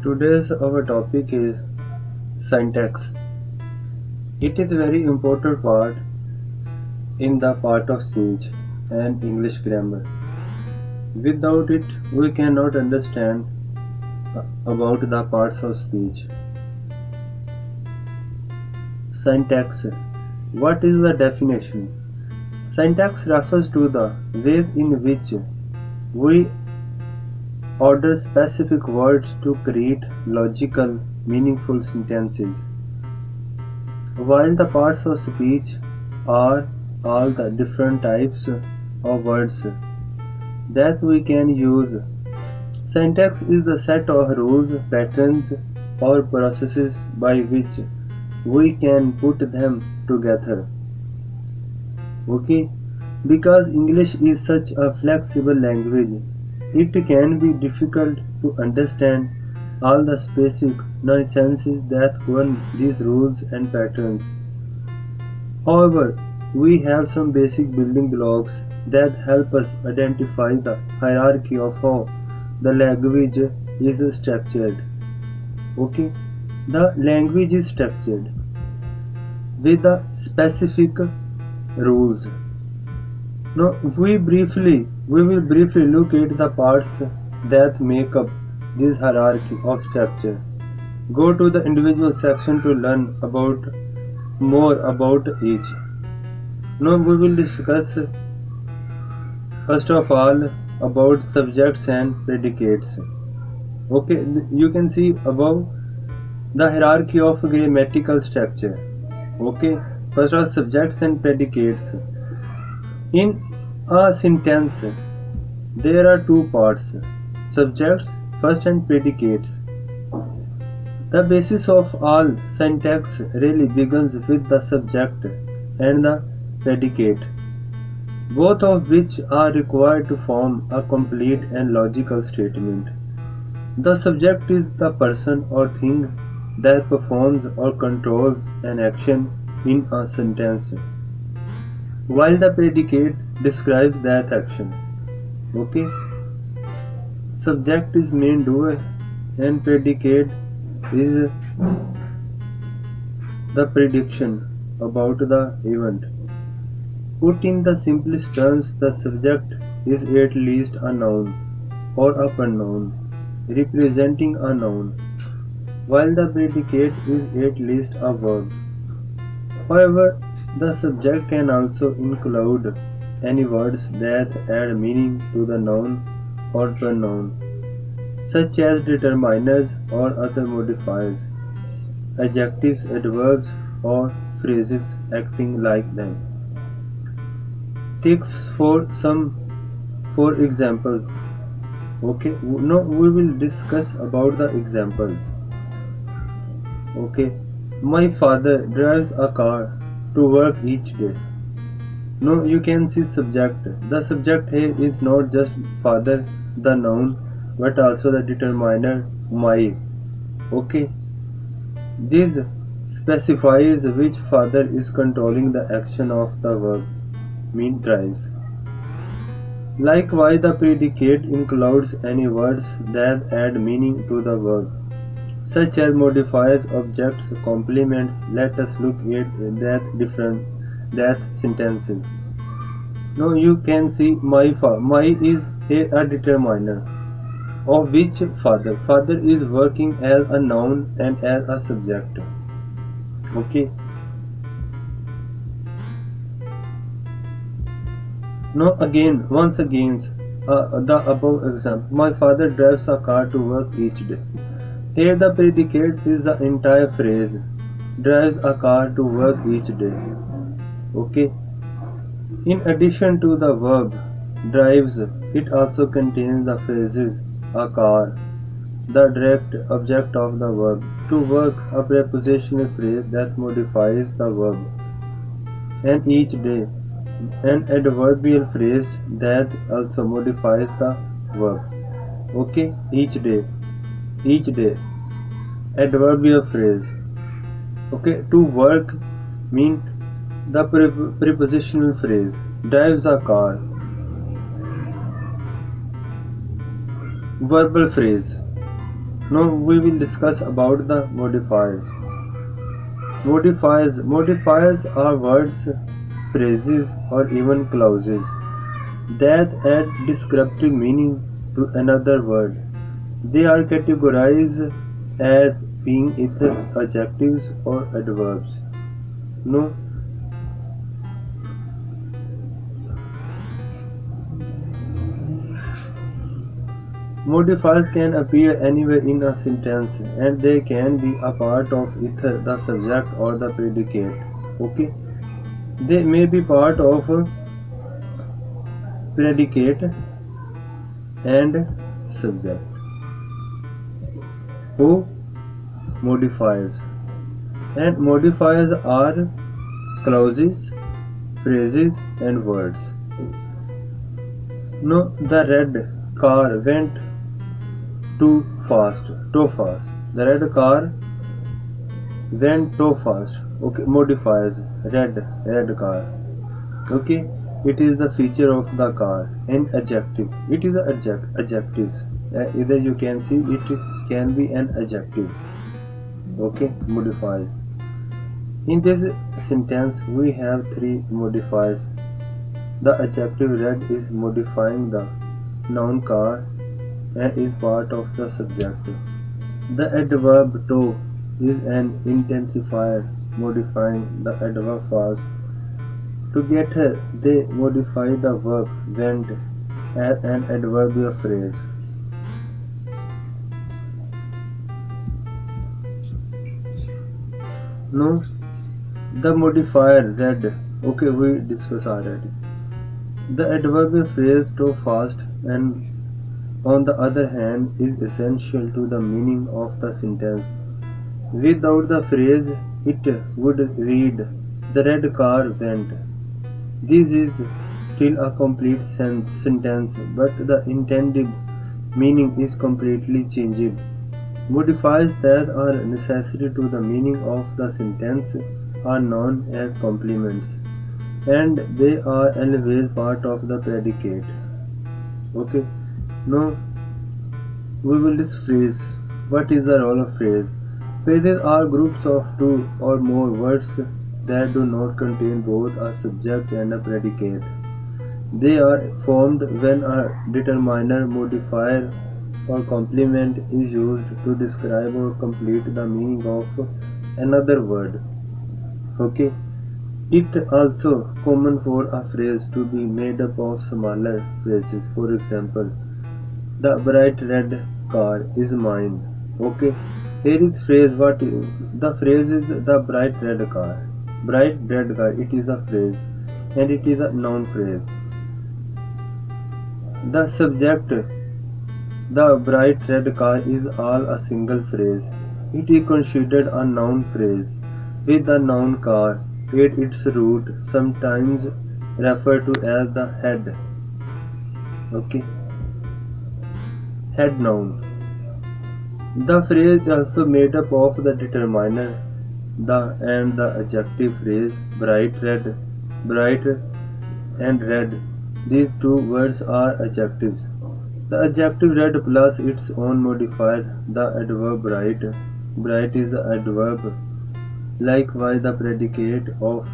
Today's our topic is syntax. It is a very important part in the part of speech and English grammar. Without it, we cannot understand about the parts of speech. Syntax. What is the definition? Syntax refers to the ways in which we order specific words to create logical, meaningful sentences. While the parts of speech are all the different types of words that we can use, syntax is the set of rules, patterns, or processes by which we can put them together. Okay? Because English is such a flexible language, it can be difficult to understand all the specific nuances that govern these rules and patterns. However, we have some basic building blocks that help us identify the hierarchy of how the language is structured. Okay, the language is structured with the specific rules. Now we will briefly look at the parts that make up this hierarchy of structure. Go to the individual section to learn about more about each. Now we will discuss first of all about subjects and predicates. Okay, you can see above the hierarchy of grammatical structure. Okay, first are subjects and predicates. In a sentence, there are two parts: subjects first and predicates. The basis of all syntax really begins with the subject and the predicate, both of which are required to form a complete and logical statement. The subject is the person or thing that performs or controls an action in a sentence, while the predicate describes that action. Okay? Subject is main doer and predicate is the prediction about the event. Put in the simplest terms, the subject is at least a noun or a pronoun representing a noun, while the predicate is at least a verb. However, the subject can also include any words that add meaning to the noun or pronoun, such as determiners or other modifiers, adjectives, adverbs, or phrases acting like them. Take for examples. Okay, now we will discuss about the examples. Okay, my father drives a car to work each day. Now you can see subject. The subject here is not just father, the noun, but also the determiner my. Okay, this specifies which father is controlling the action of the verb, mean drives. Likewise, the predicate includes any words that add meaning to the verb, such as modifiers, objects, complements. Let us look at that sentences. Now you can see my is a determiner of which father. Father is working as a noun and as a subject. Okay. Now once again, the above example. My father drives a car to work each day. Here the predicate is the entire phrase, drives a car to work each day. Okay. In addition to the verb drives, it also contains the phrases a car, the direct object of the verb, to work, a prepositional phrase that modifies the verb, and each day, an adverbial phrase that also modifies the verb. Okay, each day, adverbial phrase. Okay, to work mean the prepositional phrase, drives a car, verbal phrase. Now we will discuss about the modifiers. Modifiers are words, phrases, or even clauses that add descriptive meaning to another word. They are categorized as being either adjectives or adverbs. No, modifiers can appear anywhere in a sentence and they can be a part of either the subject or the predicate. Okay, they may be part of a predicate and subject. O modifiers, and modifiers are clauses, phrases, and words. No, the red car went too fast, too fast. The red car went too fast. Okay, modifiers red car. Okay, it is the feature of the car. An adjective. It is a adjectives. Either you can see it can be an adjective. Okay, modifiers. In this sentence, we have three modifiers. The adjective red is modifying the noun car and is part of the subject. The adverb to is an intensifier modifying the adverb fast. Together, they modify the verb went as an adverbial phrase. No, the modifier red. Okay, we discussed already. The adverbial phrase to fast and on the other hand is essential to the meaning of the sentence. Without the phrase, it would read the red car went. This is still a complete sentence, but the intended meaning is completely changed. Modifiers that are necessary to the meaning of the sentence are known as complements, and they are always part of the predicate. Okay, now we will this phrase. What is the role of phrase? Phrases are groups of two or more words that do not contain both a subject and a predicate. They are formed when a determiner, modifier, or complement is used to describe or complete the meaning of another word. Okay. It also common for a phrase to be made up of smaller phrases. For example, the bright red car is mine. Okay. Here is phrase the phrase is the bright red car. Bright red car, it is a phrase and it is a noun phrase. The subject, the bright red car, is all a single phrase. It is considered a noun phrase with the noun car at its root, sometimes referred to as the head. Okay, head noun. The phrase is also made up of the determiner, the and the adjective phrase bright and red. These two words are adjectives. The adjective red plus its own modifier, the adverb bright. Bright is the adverb. Likewise, the predicate of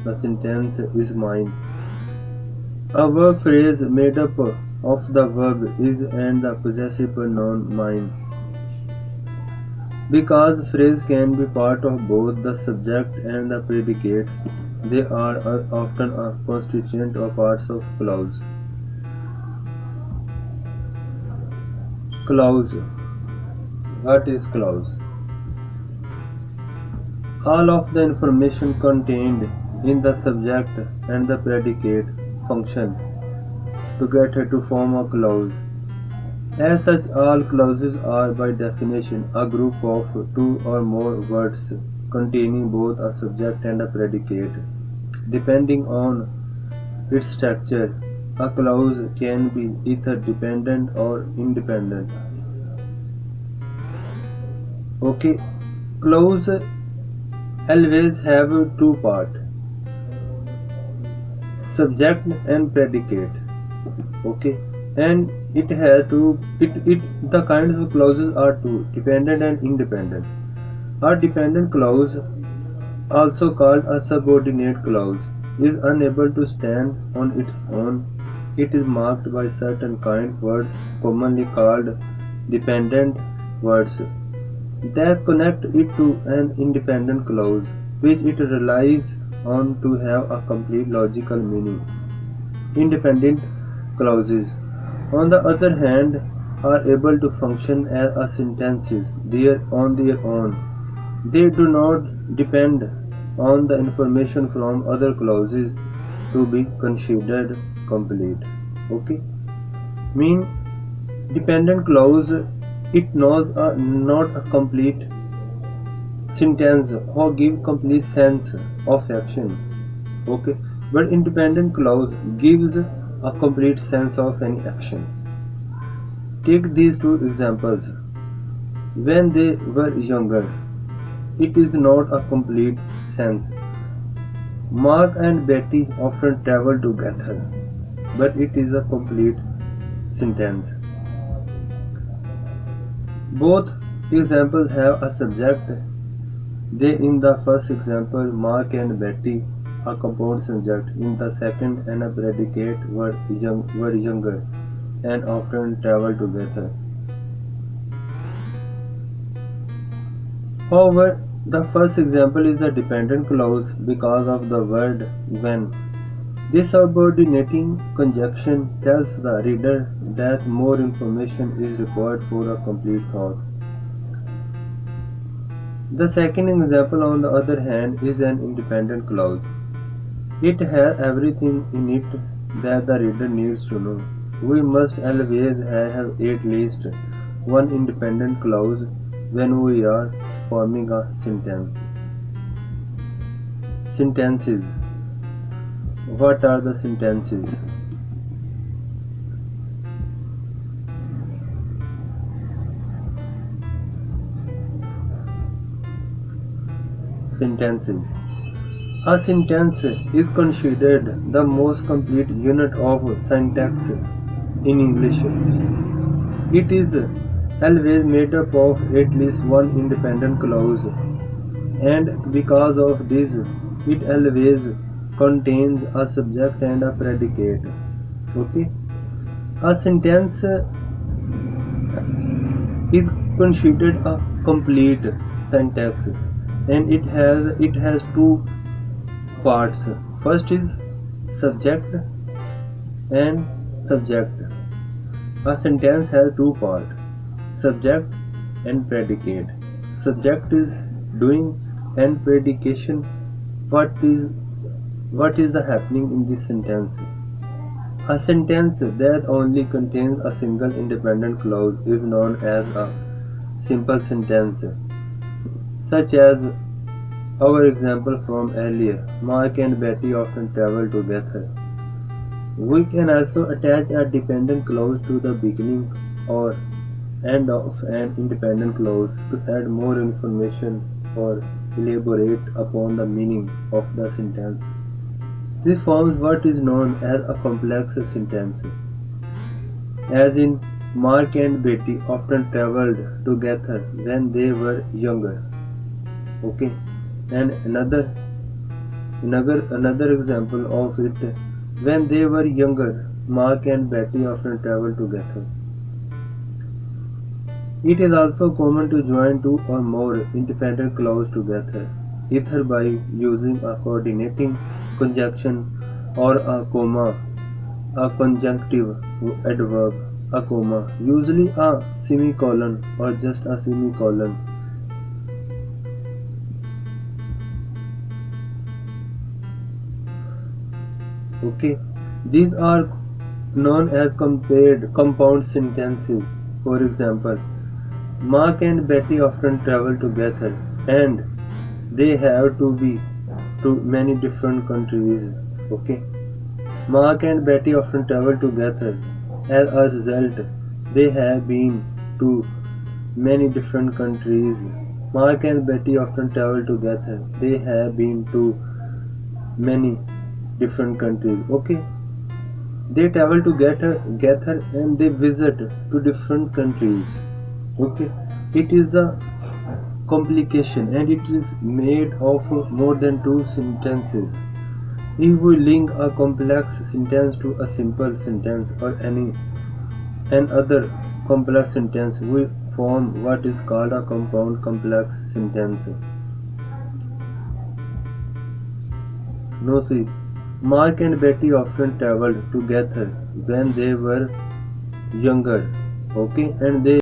the sentence is mine. A verb phrase made up of the verb is and the possessive pronoun mine. Because phrase can be part of both the subject and the predicate, they are often a constituent or parts of clause. Clause. What is clause? All of the information contained in the subject and the predicate function together to form a clause. As such, all clauses are by definition a group of two or more words containing both a subject and a predicate. Depending on its structure, a clause can be either dependent or independent. Okay, clause always have two parts, subject and predicate. Okay, and It has two. The kinds of clauses are two: dependent and independent. A dependent clause, also called a subordinate clause, is unable to stand on its own. It is marked by certain kind words, commonly called dependent words, that connect it to an independent clause, which it relies on to have a complete logical meaning. Independent clauses, on the other hand, are able to function as a sentences on their own. They do not depend on the information from other clauses to be considered complete. Okay? Mean dependent clause, it knows not a complete sentence or give complete sense of action. Okay, but independent clause gives a complete sense of any action. Take these two examples. When they were younger, it is not a complete sense. Mark and Betty often travel together, but it is a complete sentence. Both examples have a subject. They in the first example, Mark and Betty, a compound subject. In the second, and a predicate were younger and often travel together. However, the first example is a dependent clause because of the word when. This subordinating conjunction tells the reader that more information is required for a complete thought. The second example, on the other hand, is an independent clause. It has everything in it that the reader needs to know. We must always have at least one independent clause when we are forming a sentence. Sentences. What are the sentences? Sentences. A sentence is considered the most complete unit of syntax in English. It is always made up of at least one independent clause, and because of this, it always contains a subject and a predicate. Okay? A sentence is considered a complete syntax, and it has two parts. First is subject and subject. A sentence has two parts: subject and predicate. Subject is doing, and predication what is the happening in this sentence. A sentence that only contains a single independent clause is known as a simple sentence, such as our example from earlier, Mark and Betty often travel together. We can also attach a dependent clause to the beginning or end of an independent clause to add more information or elaborate upon the meaning of the sentence. This forms what is known as a complex sentence, as in Mark and Betty often traveled together when they were younger. Okay, and another example of it: when they were younger, Mark and Betty often traveled together. It is also common to join two or more independent clauses together, either by using a coordinating conjunction or a comma, a conjunctive adverb, a comma, usually a semicolon or just a semicolon. Okay, these are known as compound sentences. For example, Mark and Betty often travel together, and they have to be to many different countries. Okay, Mark and Betty often travel together. As a result, they have been to many different countries. Mark and Betty often travel together. They have been to many different countries. Okay, They travel together and they visit to different countries. Okay, it is a complication and it is made of more than two sentences. If we link a complex sentence to a simple sentence or any another complex sentence, we form what is called a compound complex sentence. No, see, Mark and Betty often traveled together when they were younger. Okay, and they